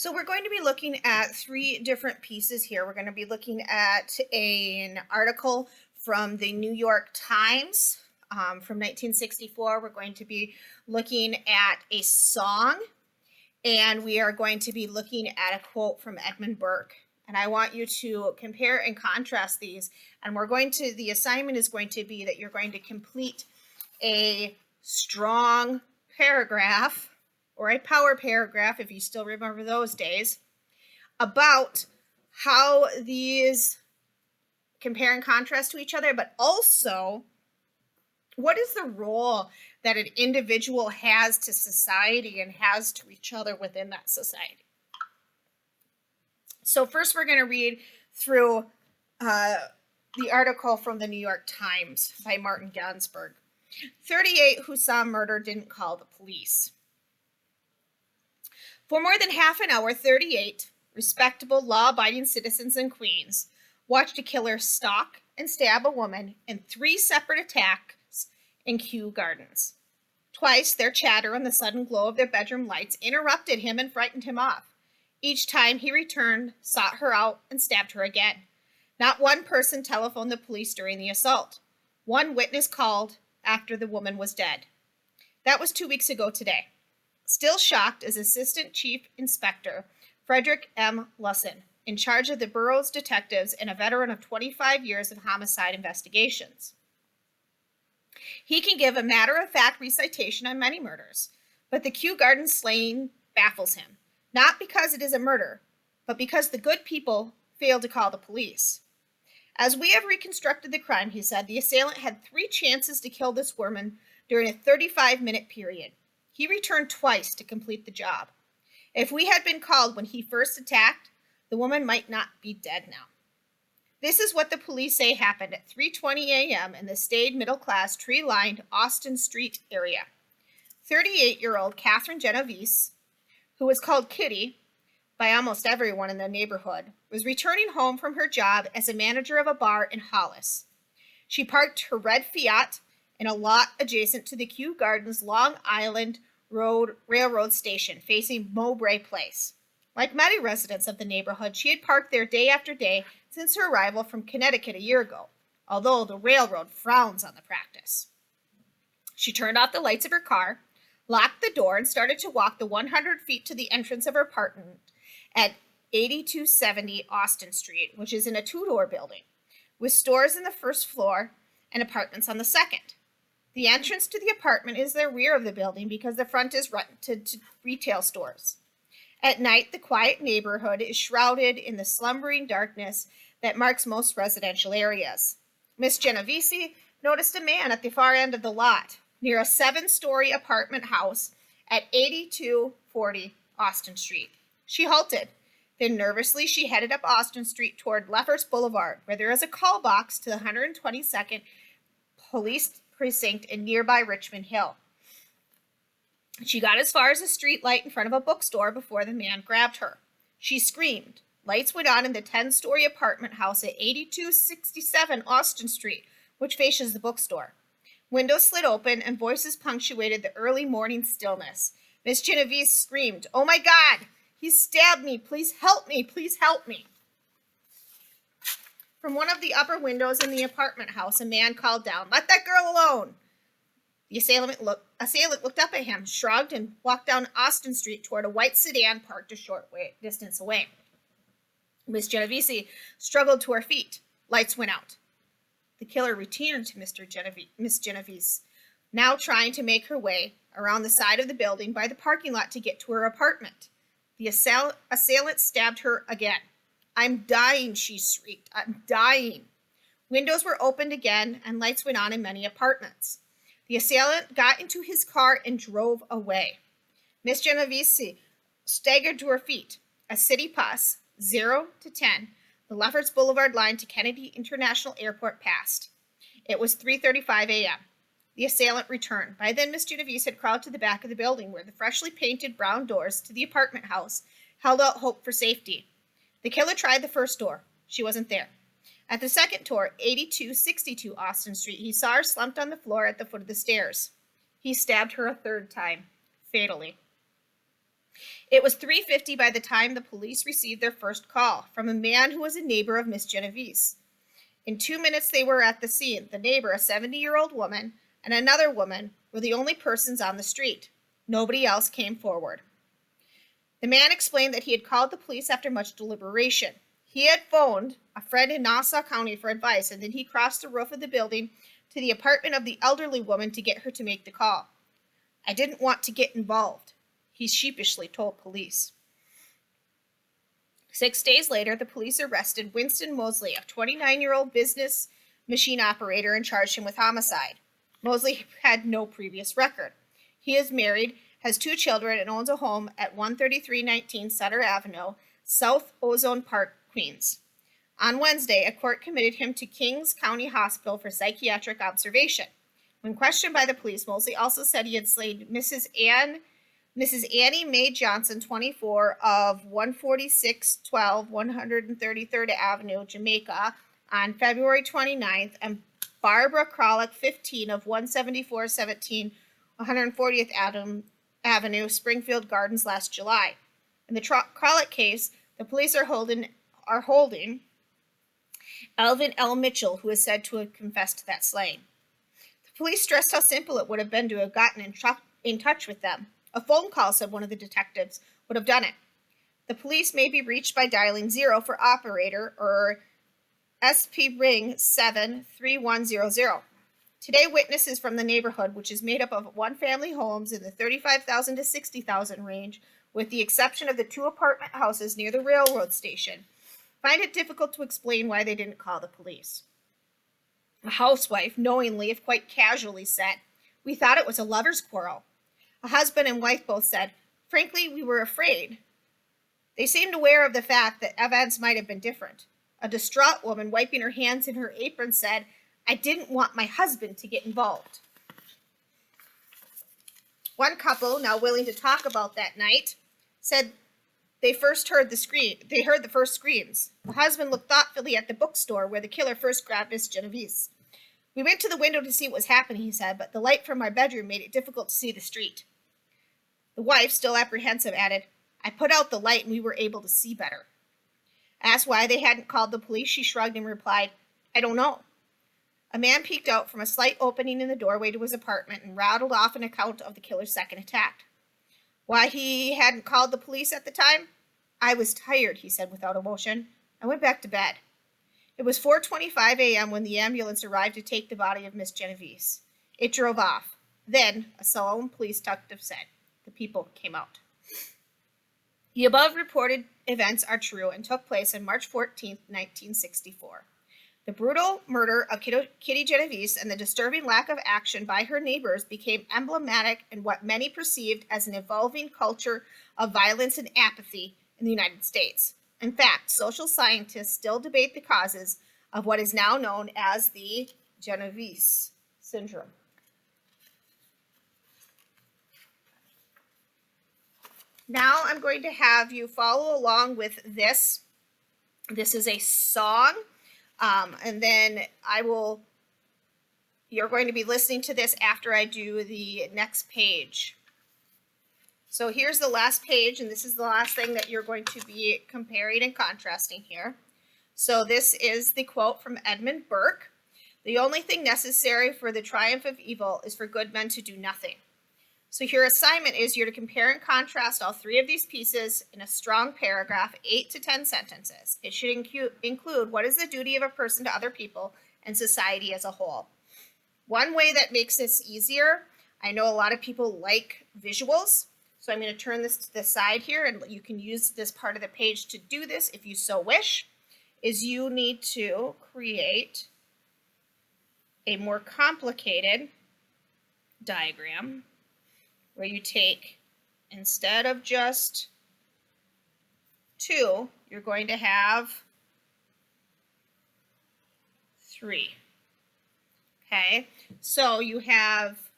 So we're going to be looking at three different pieces here. We're going to be looking at an article from the New York Times from 1964. We're going to be looking at a song, and we are going to be looking at a quote from Edmund Burke. And I want you to compare and contrast these. And the assignment is going to be that you're going to complete a strong paragraph or a power paragraph, if you still remember those days, about how these compare and contrast to each other, but also what is the role that an individual has to society and has to each other within that society. So first we're going to read through the article from the New York Times by Martin Gansberg. 38 who saw murder didn't call the police. For more than half an hour, 38 respectable, law-abiding citizens in Queens watched a killer stalk and stab a woman in 3 separate attacks in Kew Gardens. Twice, their chatter and the sudden glow of their bedroom lights interrupted him and frightened him off. Each time he returned, sought her out, and stabbed her again. Not one person telephoned the police during the assault. One witness called after the woman was dead. That was 2 weeks ago today. Still shocked is Assistant Chief Inspector Frederick M. Lusson, in charge of the borough's detectives and a veteran of 25 years of homicide investigations. He can give a matter-of-fact recitation on many murders, but the Kew Gardens slaying baffles him, not because it is a murder, but because the good people failed to call the police. As we have reconstructed the crime, he said, the assailant had 3 chances to kill this woman during a 35-minute period. He returned twice to complete the job. If we had been called when he first attacked, the woman might not be dead now. This is what the police say happened at 3:20 a.m. in the staid, middle-class, tree-lined Austin Street area. 38-year-old Catherine Genovese, who was called Kitty by almost everyone in the neighborhood, was returning home from her job as a manager of a bar in Hollis. She parked her red Fiat in a lot adjacent to the Kew Gardens Long Island Railroad station, facing Mowbray Place. Like many residents of the neighborhood, she had parked there day after day since her arrival from Connecticut a year ago, although the railroad frowns on the practice. She turned off the lights of her car, locked the door, and started to walk the 100 feet to the entrance of her apartment at 8270 Austin Street, which is in a 2-door building, with stores in the first floor and apartments on the second. The entrance to the apartment is the rear of the building because the front is rented to retail stores. At night, the quiet neighborhood is shrouded in the slumbering darkness that marks most residential areas. Miss Genovese noticed a man at the far end of the lot, near a 7-story apartment house at 8240 Austin Street. She halted. Then nervously, she headed up Austin Street toward Lefferts Boulevard, where there is a call box to the 122nd Police Precinct in nearby Richmond Hill. She got as far as a street light in front of a bookstore before the man grabbed her. She screamed. Lights went on in the 10-story apartment house at 8267 Austin Street, which faces the bookstore. Windows slid open and voices punctuated the early morning stillness. Miss Genovese screamed, "Oh my God! He stabbed me! Please help me! Please help me!" From one of the upper windows in the apartment house, a man called down, "Let that girl alone!" The assailant looked up at him, shrugged, and walked down Austin Street toward a white sedan parked a short distance away. Miss Genovese struggled to her feet. Lights went out. The killer returned to Miss Genovese, now trying to make her way around the side of the building by the parking lot to get to her apartment. The assailant stabbed her again. "I'm dying," she shrieked. "I'm dying." Windows were opened again, and lights went on in many apartments. The assailant got into his car and drove away. Miss Genovese staggered to her feet. A city bus, 0 to 10, the Lefferts Boulevard line to Kennedy International Airport passed. It was 3:35 a.m. The assailant returned. By then, Miss Genovese had crawled to the back of the building where the freshly painted brown doors to the apartment house held out hope for safety. The killer tried the first door. She wasn't there. At the second door, 8262 Austin Street, he saw her slumped on the floor at the foot of the stairs. He stabbed her a third time, fatally. It was 3:50 by the time the police received their first call from a man who was a neighbor of Miss Genovese. In 2 minutes, they were at the scene. The neighbor, a 70-year-old woman, and another woman were the only persons on the street. Nobody else came forward. The man explained that he had called the police after much deliberation. He had phoned a friend in Nassau County for advice, and then he crossed the roof of the building to the apartment of the elderly woman to get her to make the call. I didn't want to get involved, he sheepishly told police. 6 days later, the police arrested Winston Mosley, a 29-year-old business machine operator, and charged him with homicide. Mosley had no previous record. He is married, has 2 children, and owns a home at 13319 Sutter Avenue, South Ozone Park, Queens. On Wednesday, a court committed him to Kings County Hospital for psychiatric observation. When questioned by the police, Mosley also said he had slain Mrs. Annie Mae Johnson, 24, of 14612 133rd Avenue, Jamaica, on February 29th, and Barbara Kralik, 15, of 17417 140th Avenue, Springfield Gardens, last July. In the Kralik case, the police are holding Alvin L. Mitchell, who is said to have confessed to that slaying. The police stressed how simple it would have been to have gotten in touch with them. A phone call, said one of the detectives, would have done it. The police may be reached by dialing 0 for operator or SP ring 73100. Today, witnesses from the neighborhood, which is made up of one-family homes in the 35,000 to 60,000 range, with the exception of the 2 apartment houses near the railroad station, find it difficult to explain why they didn't call the police. A housewife, knowingly, if quite casually, said, "We thought it was a lover's quarrel." A husband and wife both said, "Frankly, we were afraid." They seemed aware of the fact that events might have been different. A distraught woman, wiping her hands in her apron, said, "I didn't want my husband to get involved." One couple, now willing to talk about that night, said they heard the first screams. The husband looked thoughtfully at the bookstore where the killer first grabbed Miss Genovese. "We went to the window to see what was happening," he said, "but the light from my bedroom made it difficult to see the street." The wife, still apprehensive, added, "I put out the light and we were able to see better." Asked why they hadn't called the police, she shrugged and replied, "I don't know." A man peeked out from a slight opening in the doorway to his apartment and rattled off an account of the killer's second attack. Why he hadn't called the police at the time? "I was tired," he said without emotion. "I went back to bed." It was 4:25 a.m. when the ambulance arrived to take the body of Miss Genovese. It drove off. Then, a solemn police detective said, the people came out. The above reported events are true and took place on March 14, 1964. The brutal murder of Kitty Genovese and the disturbing lack of action by her neighbors became emblematic in what many perceived as an evolving culture of violence and apathy in the United States. In fact, social scientists still debate the causes of what is now known as the Genovese syndrome. Now I'm going to have you follow along with this. This is a song, and then you're going to be listening to this after I do the next page. So here's the last page, and this is the last thing that you're going to be comparing and contrasting here. So this is the quote from Edmund Burke. "The only thing necessary for the triumph of evil is for good men to do nothing." So your assignment is you're to compare and contrast all 3 of these pieces in a strong paragraph, 8 to 10 sentences. It should include what is the duty of a person to other people and society as a whole. One way that makes this easier, I know a lot of people like visuals, so I'm going to turn this to the side here, and you can use this part of the page to do this if you so wish, is you need to create a more complicated diagram where you take, instead of just 2, you're going to have 3. Okay, so you have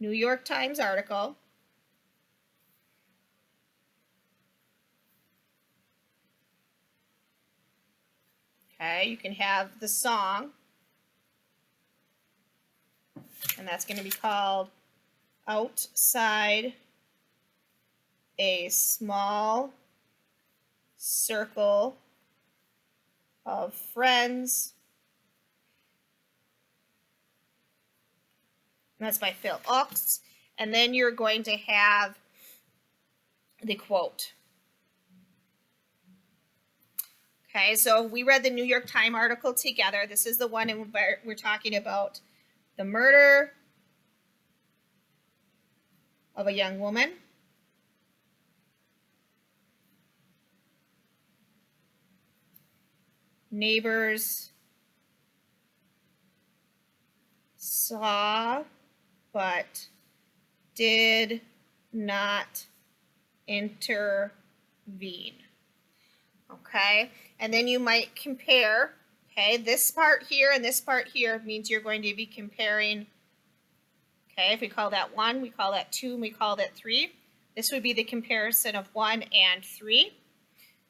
New York Times article, okay, you can have the song, and that's going to be called Outside a small circle of friends. And that's by Phil Ochs. And then you're going to have the quote. Okay, so we read the New York Times article together. This is the one we're talking about the murder of a young woman. Neighbors saw but did not intervene. Okay, and then you might compare, okay, this part here and this part here means you're going to be comparing, okay, if we call that 1, we call that 2, and we call that 3. This would be the comparison of 1 and 3.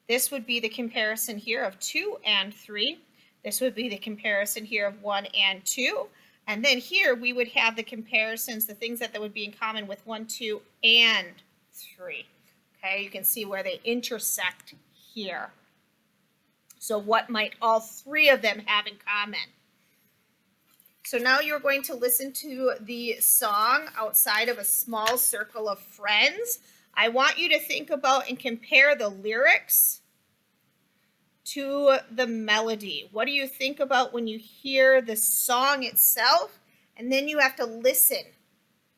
This would be the comparison here of 2 and 3. This would be the comparison here of 1 and 2. And then here we would have the comparisons, the things that would be in common with 1, 2, and 3. Okay, you can see where they intersect here. So what might all 3 of them have in common? So now you're going to listen to the song Outside of a Small Circle of Friends. I want you to think about and compare the lyrics to the melody. What do you think about when you hear the song itself? And then you have to listen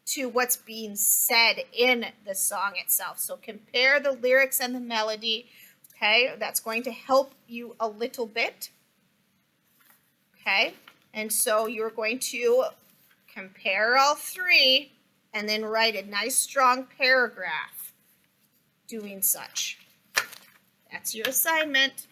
to what's being said in the song itself. So compare the lyrics and the melody. Okay, that's going to help you a little bit. Okay, and so you're going to compare all 3 and then write a nice strong paragraph doing such. That's your assignment.